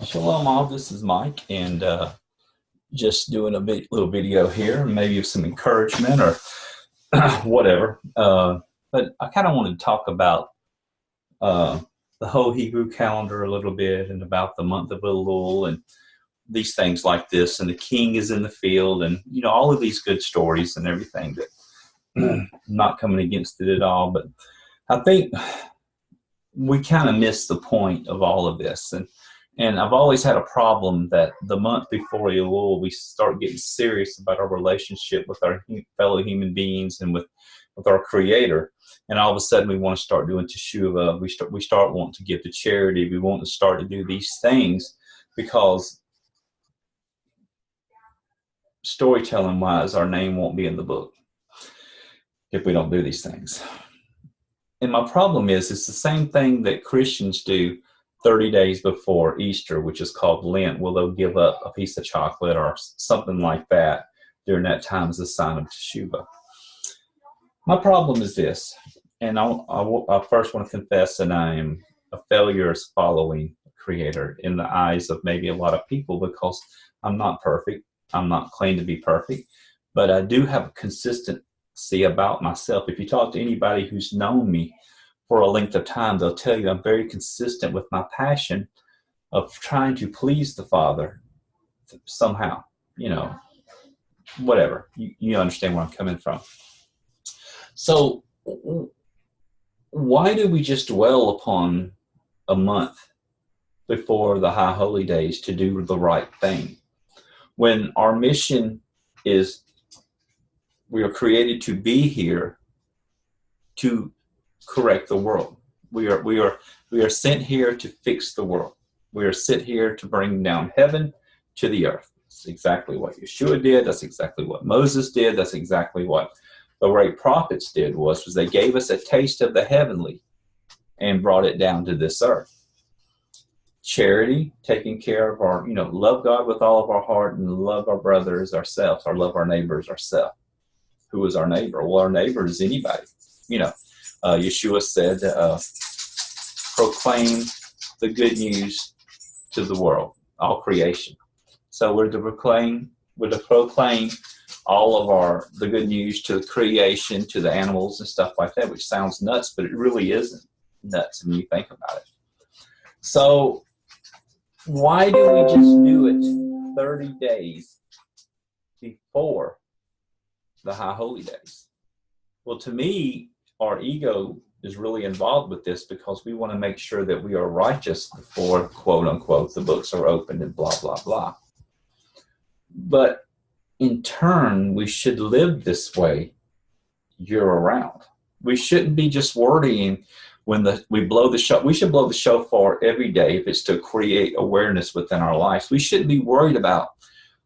Shalom all, this is Mike, and just doing a little video here, maybe of some encouragement or whatever. But I kind of wanted to talk about uh, the whole Hebrew calendar a little bit, and about the month of Elul, and these things like this, and the king is in the field, and all of these good stories and everything. That I'm not coming against it at all, but I think we kind of miss the point of all of this. And I've always had a problem that the month before Elul, we start getting serious about our relationship with our fellow human beings and with our Creator. And all of a sudden, we want to start doing teshuvah. We start wanting to give to charity. We want to start to do these things because, storytelling-wise, our name won't be in the book if we don't do these things. And my problem is, it's the same thing that Christians do 30 days before Easter, which is called Lent. Well, they'll give up a piece of chocolate or something like that during that time as a sign of teshuvah. My problem is this, and I first want to confess that I am a failure as following the Creator in the eyes of maybe a lot of people, because I'm not perfect. I'm not claimed to be perfect, but I do have a consistency about myself. If you talk to anybody who's known me for a length of time, they'll tell you I'm very consistent with my passion of trying to please the Father somehow, whatever. You understand where I'm coming from. So why do we just dwell upon a month before the high holy days to do the right thing, when our mission is we are created to be here to correct the world? We are sent here to fix the world. We are sent here to bring down heaven to the earth. That's exactly what Yeshua did. That's exactly what Moses did. That's exactly what the great prophets did, was they gave us a taste of the heavenly and brought it down to this earth. Charity, taking care of our, love God with all of our heart and love our brothers ourselves, or love our neighbors ourselves. Who is our neighbor? Well, our neighbor is anybody. Yeshua said, proclaim the good news to the world, all creation. So we're to proclaim all of the good news to the creation, to the animals and stuff like that, which sounds nuts, but it really isn't nuts when you think about it. So why do we just do it 30 days before the high holy days? Well, to me, our ego is really involved with this, because we want to make sure that we are righteous before, quote unquote, the books are opened and blah, blah, blah. But in turn, we should live this way year round. We shouldn't be just worrying when we blow the shofar. We should blow the shofar every day if it's to create awareness within our lives. We shouldn't be worried about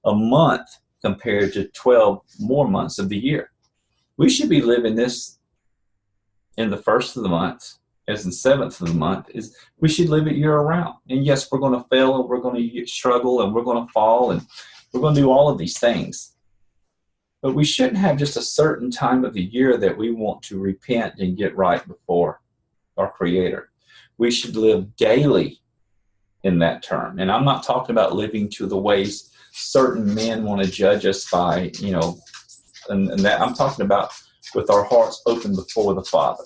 a month compared to 12 more months of the year. We should be living this in the first of the month, as in seventh of the month. We should live it year round. And yes, we're going to fail, and we're going to struggle, and we're going to fall, and we're going to do all of these things. But we shouldn't have just a certain time of the year that we want to repent and get right before our Creator. We should live daily in that term. And I'm not talking about living to the ways certain men want to judge us by, and that I'm talking about with our hearts open before the Father.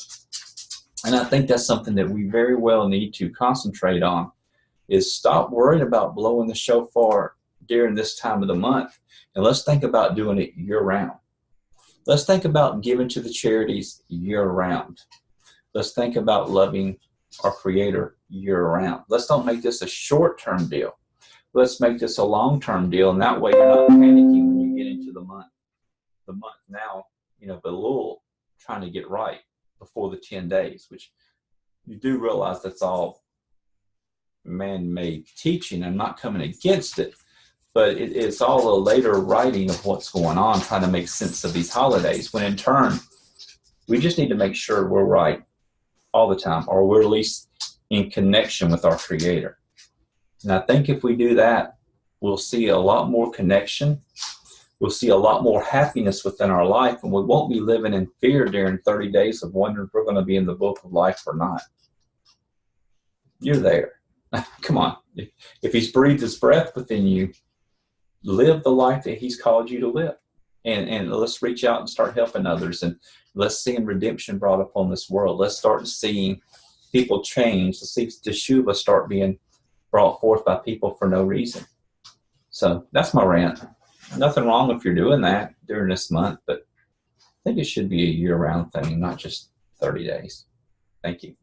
And I think that's something that we very well need to concentrate on, is stop worrying about blowing the shofar during this time of the month, and let's think about doing it year round. Let's think about giving to the charities year round. Let's think about loving our Creator year round. Let's don't make this a short-term deal. Let's make this a long-term deal, and that way you're not panicking when you get into the month now, Elul, trying to get right before the 10 days, which you do realize that's all man-made teaching. I'm not coming against it, but it's all a later writing of what's going on, trying to make sense of these holidays, when in turn, we just need to make sure we're right all the time, or we're at least in connection with our Creator. And I think if we do that, we'll see a lot more connection. We'll see a lot more happiness within our life, and we won't be living in fear during 30 days of wondering if we're going to be in the book of life or not. You're there. Come on. If he's breathed his breath within you, live the life that he's called you to live. And let's reach out and start helping others. And let's see redemption brought upon this world. Let's start seeing people change. Let's see Teshuvah start being brought forth by people for no reason. So that's my rant. Nothing wrong if you're doing that during this month, but I think it should be a year-round thing, not just 30 days. Thank you.